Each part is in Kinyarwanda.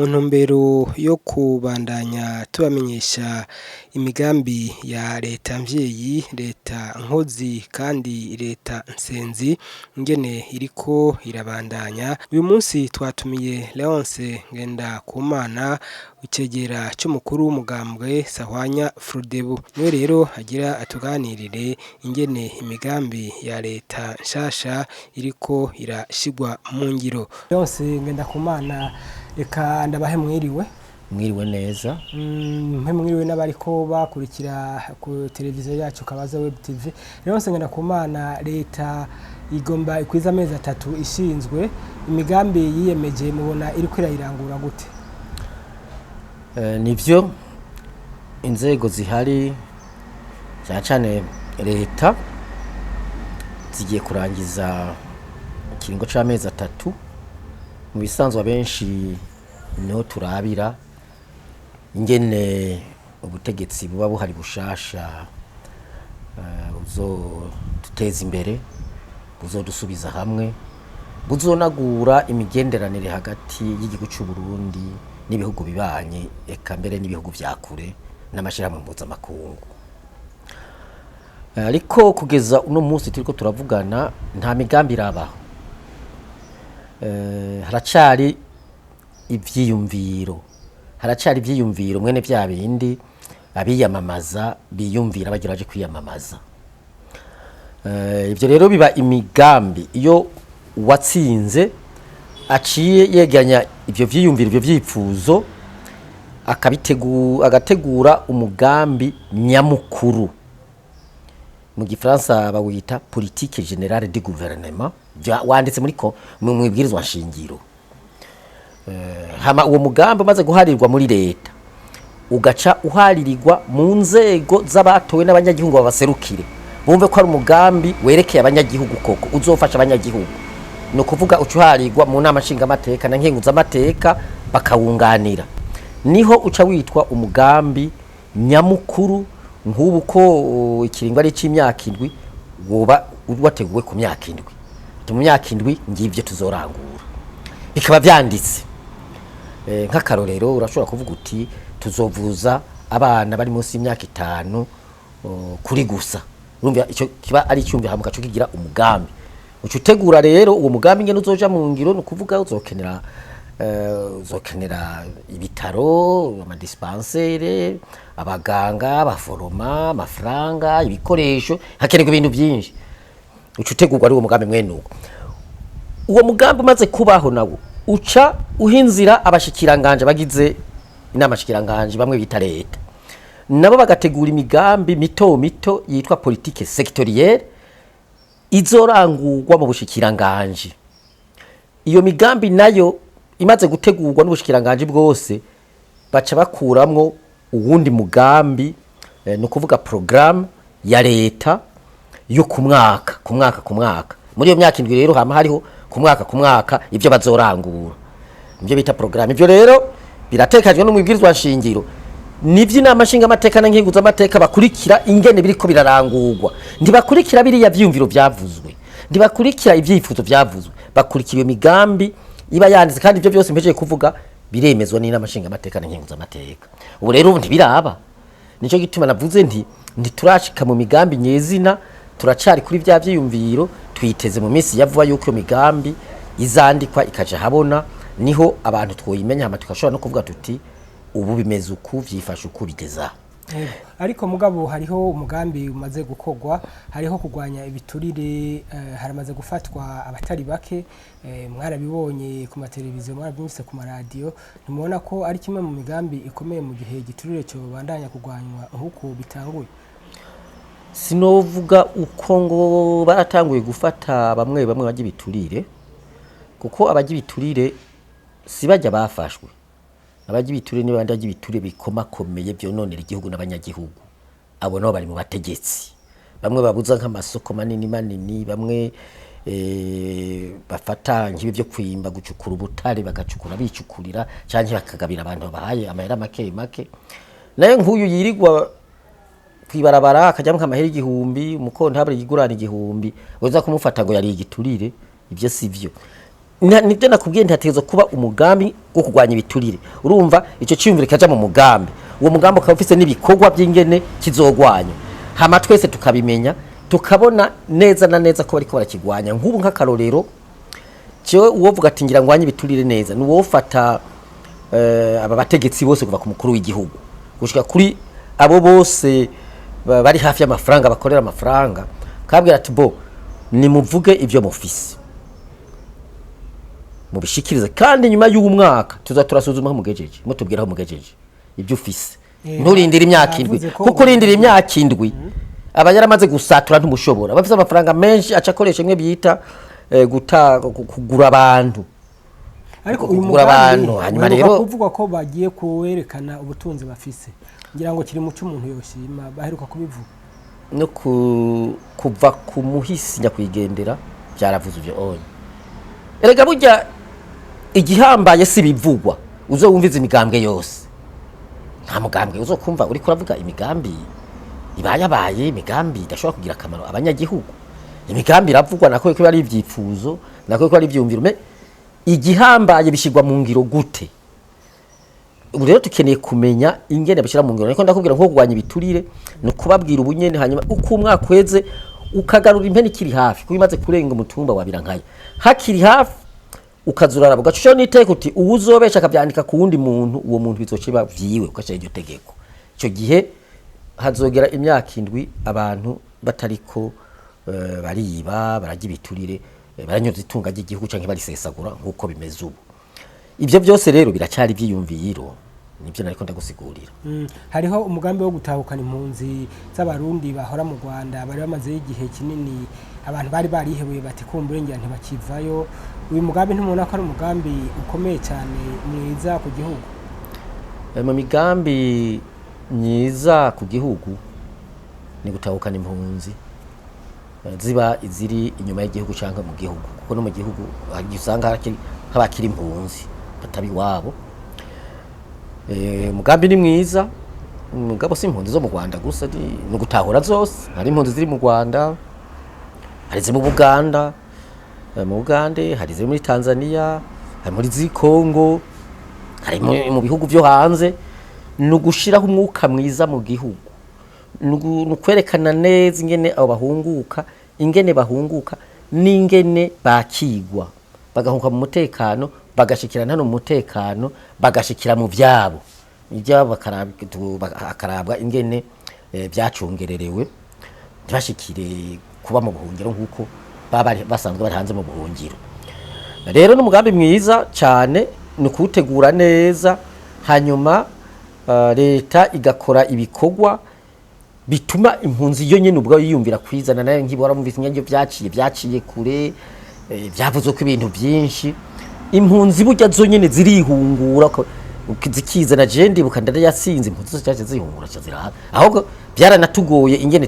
mu ntumbero yo kubandanya tubamenyesha imigambi ya leta mvyeyi, leta nkozi kandi leta nsenzi ingene iriko irabandanya. Uyu munsi twatumiye Leonce Ngendakumana, icegera c'umukuru w'umugambwe Sahwanya Frodebu. Niwe rero agira atuganirire ingene imigambi ya leta nshasha iriko irashigwa mu ngiro. Leonce Ngendakumana, reka ndabahe mwiriwe. Mwiriwe neza. Mwiriwe n'abariko bakurikira ku televiziyo yacu Kabaza Web TV. Leonce Ngendakumana, leta igomba ikwiza amezi 3 ishinzwe, imigambi yiyemeje mubona iriko irayirangura gute? Nivyo inzego zihari cyane leta zigiye kurangiza ikiringo c'amezi 3. Mu bisanzwe abenshi niho turabira ingene ubutegetsi buba buhari bushasha buzoduteza imbere, buzodusubiza hamwe, buzonagura imigenderanire hagati y'igihugu c'u Burundi n'ibihugu bibanye, eka mbere n'ibihugu vya kure n'amashirahamwe mpuzamakungu. Ariko kugeza uno munsi turiko turavugana nta migambi irabaho. Haracari ivyiyumviro mwene vya bindi abiyamamaza biyumvira bageraje kwiyamamaza. Ivyo rero biba imigambi iyo watsinze aciye yeganya ivyo vyiyumviro, ivyo vyipfuzo, agategura umugambi nyamukuru. Mu Gifaransa bawita politique générale du gouvernement, wanditse muri mwibwirizwa nshingiro. Hama uwo mugambi umaze guharirwa muri leta ugaca uharirirwa mu nzego z'abatowe n'abanyagihugu babaserukire, bumve ko ari umugambi werekeye abanyagihugu koko uzofasha abanyagihugu. No kuvuga ucuharirwa mu nama nshinga amateka na nkenguza amateka bakawunganira, niho uca witwa umugambi nyamukuru. Nk'ubu ko ikiringo ari c'imyaka 7 woba wateguwe ku myaka 7. Mu myaka 7 ngivyo tuzorangura, bikaba vyanditse. Nk'akarorero urashobora kuvuga uti tuzovuza abana bari munsi y'imyaka 5 kuri gusa. Urumva ico kiba ari cyumbi hamuka cyo kigira umugambi. Ucutegura rero uwo mugambi ngene uzoja mu ngiro, no kuvuga uzokenera ibitaro, amadispensaire, abaganga, abaforoma, amafaranga, ibikoresho, hakenerwa ibintu byinshi. Ucutegurwa ari uwo mugambi mwene uko. Uwo mugambi umaze kubaho nawo uca uhinzira abashikiranganje bagize inama shikiranganje bamwe bita leta, nabo bagategura imigambi mito mito yitwa politique sectorielle izorangurwa mu bushikiranganje. Iyo migambi nayo imaze gutegurwa n'ubushikiranganje bwose baca bakuramwo uwundi mugambi, no kuvuga programme ya leta yo ku mwaka. Muri iyo myaka 7 rero hama hariho ku mwaka ivyo bazorangura, ivyo bita programme. Ivyo rero biratekajwe no mwibwirizwa nshingiro, nivyo inama nshinga amateka na nkenguza amateka bakurikira ingene biriko birarangurwa. Ndibakurikira biriya vyumviro vyavuzwe, ndibakurikira ivyifuzo vyavuzwe, bakurikira iyo migambi iba yanditse, kandi ivyo byose mpejeje kuvuga biremezwa n'inama nshinga amateka na nkenguza amateka. Ubu rero ntibiraba, nico gituma navuze nti turashika mu migambi nyezina, turacari kuri vya vyiyumviro. Twiteze mu minsi yavuba yuko iyo migambi izandikwa ikaja habona, niho abantu twoyimenya, hama tukashobora no kuvuga tuti ubu bimeze uku, vyifashe uku, bigeza. Ariko mugabo hariho umugambi umaze gukogwa, hariho kugwanya ibiturire, haramaze gufatwa abatari bake, mwarabibonye ku mateleviziyo, mwarabyumvise ku maradiyo. Nimubona ko ari kimwe mu migambi ikomeye mu gihe igiturire cyo bandanya kugwanywa nkuko bitanguye? Sinovuga uko ngo baratanguye gufata bamwe baje biturire, kuko abaje biturire si bajya bafashwe. Abaje biturire ni bandaje biturire bikomakomeye byononera igihugu n'abanyagihugu. Abo no bari mu bategetsi. Bamwe babuza nk'amasoko manini, bamwe bafata nk'ibi byo kwimba gucukura ubutare, bagacukura bicukurira cyangwa bakagabira abantu bahaye amahera make. Naye nk'uyu yirigwa kwibarabara akajya amahera 1000, umukontabure yigurana 1000, uza kumufata ngo yari igiturire. Ibyo sivyo. nibyo nakubwiye ntihategerezwa kuba umugambi wo kurwanya ibiturire. Urumva icyo cyiyumviro kaja mu mugambi, uwo mugambi ukaba ufise n'ibikorwa by'ingene kizogwanya, hama twese tukabimenya tukabona neza na neza ko bariko barakigwanya. Nk'ubu nk'akarorero cyo uwovuga ati ngira ngwanye ibiturire neza, ni wofata aba bategetsi bose kuva ku mukuru w'igihugu gushika kuri abo bose bari hafi y'amafaranga bakorera amafaranga, kabwira ati bo nimuvuge ibyo mufise mubishikirize, kandi nyuma y'umwaka turasuzuma aho mugejeje, mutubwira aho mugejeje ibyo ufise. Nturindira imyaka indwi, kuko urindira imyaka indwi aba yaramaze gusatura ntumushobora. Bafise amafaranga menshi aca akoresha imwe bita kugura abantu, ariko uyu mugambi hanyuma rero kuvuga ko bagiye kuwerekana ubutunzi bafise, ngira ngo kiri mu cyo umuntu yoshima baheruka kubivuga no kuva ku muhisi nyakwigendera byaravuze ivyo onye. Erega burya igihambaye si bivugwa, uzowumviza imigambwe yose, nta mugambwe uzokumva uri kuravuga imigambi ibayabaye, imigambi idashobora kugira akamaro abanyagihugu. Imigambi iravugwa nako ko ari ivyipfuzo, nako ko ari ivyumviro, igihambaye bishigwa mu ngiro gute? Ubu rero tukeneye kumenya ingene bashira mu ngiro. Niko ndakubwira nko kugwanya ibiturire no kubabwira ubunyene, hanyuma uko umwaka kweze ukagarura impene kiri hafi, kubimaze kurenga umutumba wa Birankaya hakiri hafi, ukazurara bugacucho niteko uti uwuzobesha akabyandika ku wundi muntu, uwo muntu bizociba vyiwe ukashira iryo tegeko. Ico gihe hazogera imyaka indwi abantu batariko bariba barajya ibiturire, baranyoza itunga ry'igihugu canke barisesagura nkuko bimeze ubu. Ibyo byose rero biracari byiyumviro, nibyo nariko ndagusigurira. Hariho umugambi wo gutahukana impunzi z'abarundi bahora mu Rwanda bari bamaze igihe kinini, abantu bari barihebuye bati kumbure ngira ntibakivayo. Uyu mugambi ntumubona ko ari umugambi ukomeye cyane mwiza ku gihugu? Mu migambi myiza ku gihugu ni gutahukana impunzi ziba iziri inyuma y'igihugu canke mu gihugu, kuko no mu gihugu usanga habakiri impunzi batabi wabo. Mugambi ni mwiza, mugabo si impunzi zo mu Rwanda gusa, ni gutahura zose. Hari impunzi ziri mu Rwanda, hari ziri mu Buganda, mu Ugande, hari ziri muri Tanzania, hari muri ziri Kongo, hari mu bihugu byo hanze. Ni ugushiraho umwuka mwiza mu gihugu, ni kwerekana neza ingene abo bahunguka, ingene bahunguka n'ingene bakigwa, bagahunguka mu mutekano, bagashikira hano mu mutekano, bagashikira mu vyabo ibyabo, bakarabwa ingene byacungererewe, ntibashikire kuba mu buhungiro nkuko baba basanzwe bari hanze mu buhungiro. Rero n'umugambi mwiza cyane, ni kuwutegura neza, hanyuma leta igakora ibikorwa bituma impunzi yo nyene ubwo yiyumvira kwizana, nayo nkibora mu bisinyanyo byaciye kure, byavuze ko ibintu byinshi. Impunzi burya zo nyene zirihungura zikizana, je ndibuka ndada yasinze impunzi zaje zihungura ziraha, ahubwo byaranatugoye ingene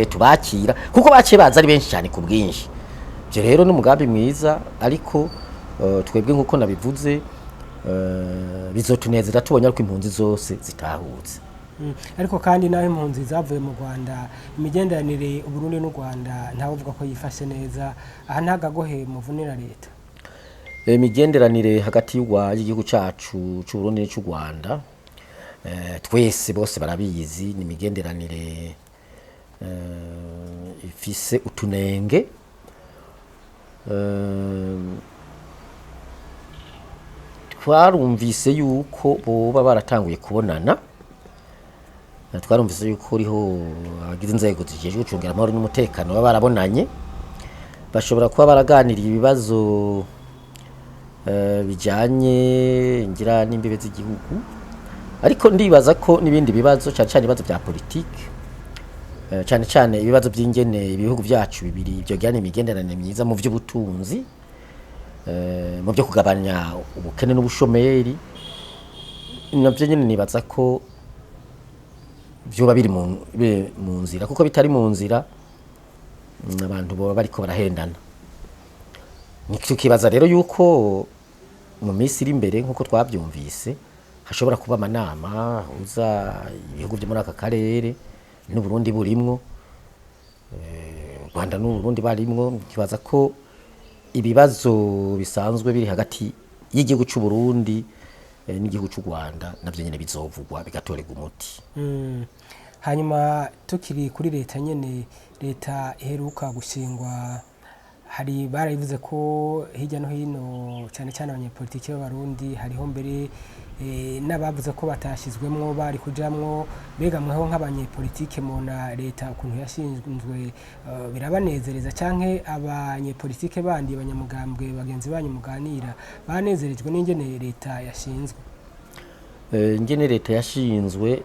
tubakira, kuko baciye baza ari benshi cyane ku bwinshi. Je rero n'umugambi mwiza, ariko twebwe nkuko nabivuze bizotunezera tubonye ko impunzi zose zitahutse. Ariko kandi naho impunzi zavuye mu Rwanda, imigenderanire Uburundi n'u Rwanda ntawe uvuga ko yifashe neza, aha ntagagohe muvunira leta. Imigenderanire hagati y'igihugu cacu c'u Burundi n'u Rwanda, twese bose barabizi, ni imigenderanire ifise utunenge. Twarumvise yuko boba baratanguye kubonana, twarumvise yuko uriho agize inzego zijejwe gucungira amahoro n'umutekano baba barabonanye, bashobora kuba baraganiriye ibibazo bijanye ngira n'imbibe z'igihugu, ariko ndibaza ko n'ibindi bibazo cyane cyane ibibazo bya politike, cyane cyane ibibazo by'ingene ibihugu byacu bibiri byo gane imigenderanire myiza mu by'ubutunzi, mu byo kugabanya ubukene n'ubushomeri, nabyo nyine nibaza ko byoba biri mu nzira, kuko bitari mu nzira abantu baba bariko barahendana. Nikibaza rero yuko mu minsi iri imbere nkuko twabyumvise hashobora kuba amanama uza ibihugu byo muri aka karere n'u Burundi burimwo, Rwanda n'u Burundi barimwo. Kibaza ko ibibazo bisanzwe biri hagati y'igihugu cy'u Burundi n'igihugu cy'u Rwanda navyo nyene bizovugwa bigatorerwa umuti. Hanyuma tukiri kuri leta nyene, leta iheruka gushingwa, hari barayivuze ko hirya no hino cyane cyane abanyepolitike b'abarundi hariho mbere n'abavuze ko batashizwemwo bari kujamwo, mbega mweho nk'abanyepolitike mona leta ukuntu yashinzwe birabanezereza canke abanyepolitike bandi abanyamugambwe bagenzi banyu muganira banezerejwe n'ingene leta yashinzwe? Ingene leta yashinzwe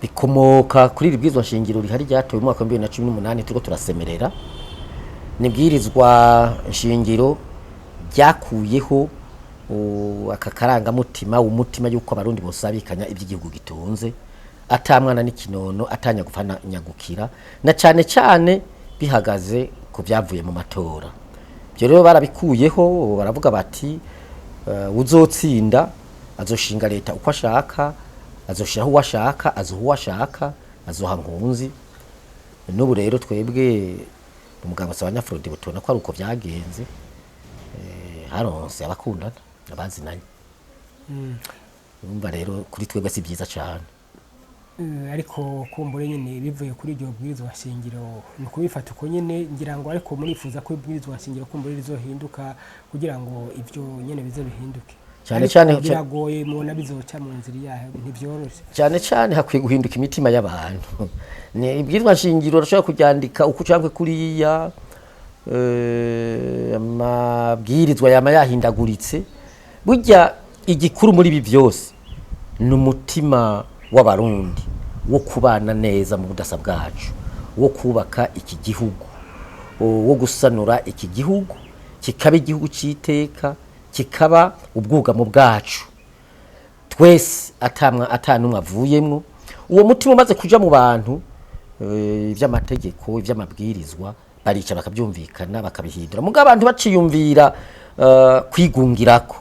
bikomoka kuri ibwirizwa nshingiro rihari ryatowe mu mwaka wa 2018 turiko turasemerera. Nibwirizwa nshingiro ryakuyeho aka karangamutima umutima yuko abarundi bose abikanya iby'igihugu gitunze, atamwana n'ikinono, atanya gufana nyagukira, na cyane cyane bihagaze ku byavuye mu matora. Byo rero barabikuyeho, baravuga bati uzotsinda azoshinga leta uko ashaka, azoshiraho uwashaka, azuha uwashaka, azoha nkunzi. N'ubu rero twebwe umuganga w'abanyafrodi butona ko ari uko byagenze, haronse abakundana abazinanye. Umva rero kuri twebwe si byiza cyane. Ariko kumbure nyene bivuye kuri iryo bwirizwa shingiro ni kubifata uko nyene, ngira ngo ariko murifuza ko ibwirizwa shingiro kumbure rizohinduka kugira ngo ivyo nyene bize bihinduke. Cyane biragoye mubona bizoca mu nzira yahe, ntivyoroshe. Cyane hakwiye guhinduka imitima y'abantu. Ni ibwirizwa shingiro rashobora kuryandika uko cyangwa kuriya, amabwirizwa yama yahindaguritse. Burya igikuru muri ibi byose ni umutima w'abarundi wo kubana neza mu budasa bwacu, wo kubaka iki gihugu, wo gusanura iki gihugu kikaba igihugu cy'iteka, kikaba ubwugamo bwacu twese atanumwe avuyemwo. Uwo mutima umaze kuja mu bantu, ivy'amategeko ivy'amabwirizwa barica bakabyumvikana bakabihindura. Muga abantu baciyumvira kwigungirako,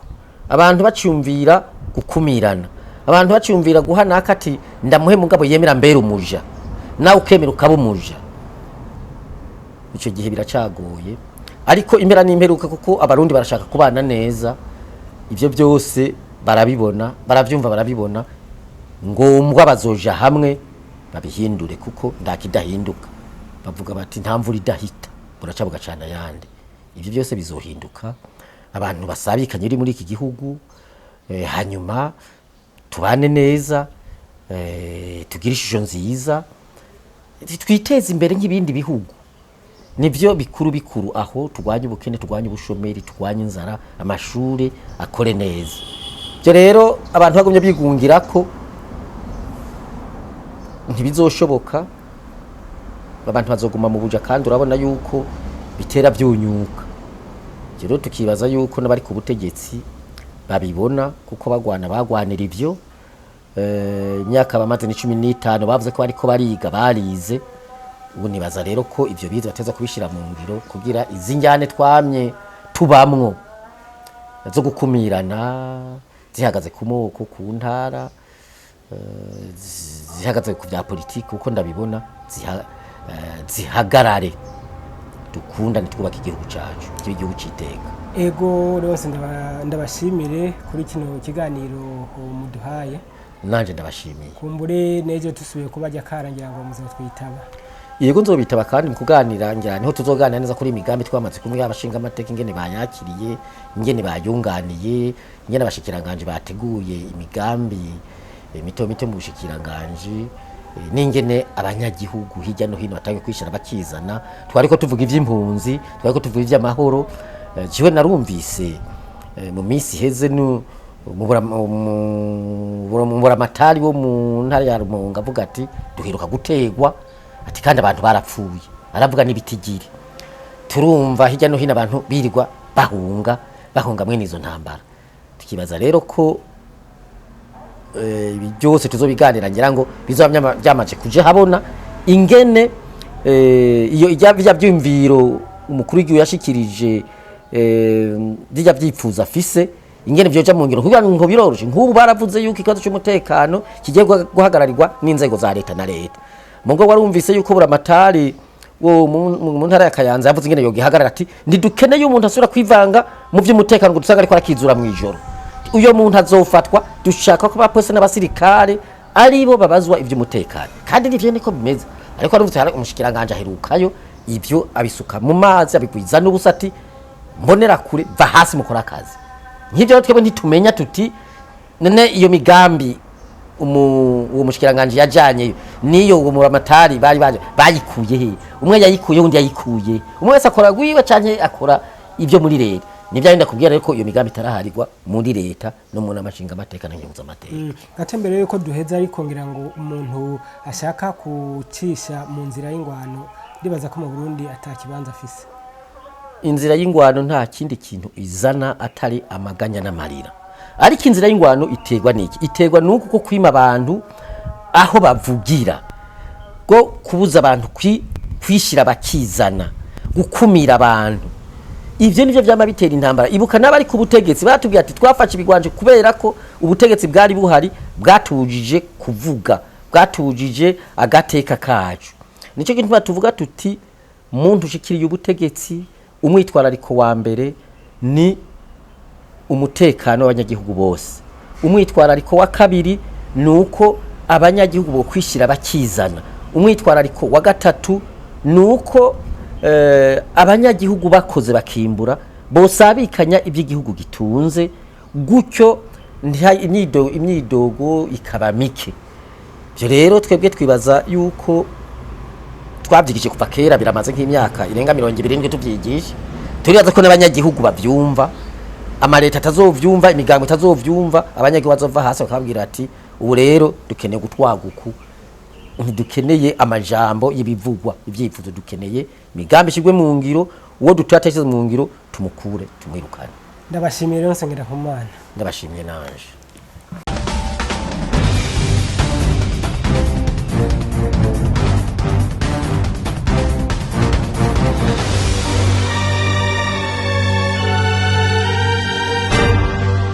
abantu baciyumvira gukumirana, abantu baciyumvira guhanaka ati ndamuhe mugabo yemera mbere umuja nawe ukemera ukaba umuja, ico gihe biracagoye. Ariko impera n'imperuka kuko abarundi barashaka kubana neza, ivyo byose barabibona, baravyumva, barabibona, ngombwa bazoja hamwe babihindure kuko ndakidahinduka. Bavuga bati nta mvura idahita buraca bugacana yande. Ivyo byose bizohinduka, abantu basabikanye uri muri iki gihugu, hanyuma tubane neza, tugira ishusho nziza, twiteze imbere nk'ibindi bihugu. Nivyo bikuru aho turwanya ubukene, turwanya ubushomeri, turwanya inzara, amashure akore neza. Byo rero abantu bagumye bigungira ko ntibizoshoboka, abantu bazoguma mu buja kandi urabona yuko bitera byunyuka. Rero tukibaza yuko nabari ku butegetsi babibona kuko bagwanira ivyo. Imyaka bamaze ni 15 bavuze ko bariko bariga barize. Ubu nibaza rero ko ivyo bize bateza kubishira mu ngiro kugira izinjyane twamye tubamwo zo gukumirana, zihagaze ku moko, ku ntara, zihagaze ku bya politiki kuko ndabibona zihagarare, dukunda nitwubaka igihugu cyacu cy'igihugu cyiteka. Ego rwose ndabashimire kuri kino kiganiro muduhaye. Nanje ndabashimiye. Kumbure neje tusubiye kubajya karangira ngo muzotwitaba. Yego nzobitaba kandi mukuganira ngira niho tuzoganira neza kuri imigambi twamaze kumwe abashinga amateka ingene bayakiriye, ingene bayunganiye, ingene abashikiranganje bateguye imigambi mito mu bushikiranganje, n'ingene abanyagihugu hirya no hino batangiye kwishira bakizana. Twariko tuvuga ivy'impunzi, twariko tuvuga ivy'amahoro. Jiwe narumvise mu minsi heze muburamatari wo mu ntara ya Rumonge avuga ati duheruka gutegwa, ati kandi abantu barapfuye, aravuga n'ibitigiri. Turumva hirya no hino abantu birirwa bahunga mwene izo ntambara. Tukibaza rero ko byose tuzobiganira ngira ngo bizobamya byamaje kuje habona ingene iyo ijya byumviro umukuru w'igihugu yashikirije dijya byipfuza afise ingene byoja mu ngiro kugira ngo biroroshe. Nk'ubu baravuze yuko ikibazo cy'umutekano kigiye guhagararirwa n'inzego za leta na leta. Mungo warumvise yuko buramatari wo mu ntara ya Kayanza yavuze ingene yogihagarara ati ndidukeneye umuntu asubira kwivanga mu by'umutekano ngo dusanga ariko arakizura mu ijoro. Uyo muntu azofatwa, dushaka ko abapolisi n'abasirikare aribo babazwa iby'umutekano. Kandi nivyo niko bimeze. Ariko arumvise hari umushikiranganje aherukayo ivyo abisuka mu mazi abigwiza n'ubusati mbonera kure va hasi mukora akazi. Nk'ivyo twebwe ntitumenya tuti none iyo migambi uwo mushikiranganje yajanye niyo uwo muramatari bari bayikuye he, umwe yayikuye undi yayikuye, umwe wese akora gwiwe canke akora ivyo muri leta. Nivyo ndenda kubwira reko iyo migambi itaraharirwa muri leta no mu namashinga amateka n'ingenza amateka. Gatembere yuko duheza ariko ngira ngo umuntu ashaka kucisha mu nzira y'ingwano ndibaza ko mu Burundi atakibanza afise. Inzira y'ingwano nta kindi kintu izana atari amaganya n'amarira. Ariko inzira y'ingwano iterwa niki? Iterwa nuko ko kwima abantu aho bavugira, go kubuza abantu kwishira bakizana, gukumira abantu. Ivyo nivyo vyama bitera intambara. Ibuka nabari ku butegetsi batubwiye ati twafashe ibigwanje kubera ko ubutegetsi bwari buhari bwatubujije kuvuga, bwatubujije agateka kacu. Nico kintu tuvuga tuti muntu ushikiriye ubutegetsi umwitwarariko wa mbere ni umutekano w'abanyagihugu bose. Umwitwarariko wa kabiri nuko abanyagihugu bo kwishira bakizana. Umwitwarariko wa gatatu nuko abanyagihugu bakoze bakimbura bosabikanya iby'igihugu gitunze gutyo imyidogo ikaba mike. Byo rero twebwe twibaza yuko twabyigije kuva kera biramaze nk'imyaka irenga 27 tubyigisha. Turibaza ko n'abanyagihugu bavyumva, amareta atazovyumva, imigango itazovyumva, abanyagihugu bazova hasi bakabwira ati ubu rero dukeneye gutwaguku, ntidukeneye amajambo y'ibivugwa, ibyifuzo dukeneye migambi shigwe mu ngiro, uwo dutatashyize mu ngiro tumukure tumwirukane. Ndabashimiye rero nsengera ku Mana. Ndabashimiye nanje.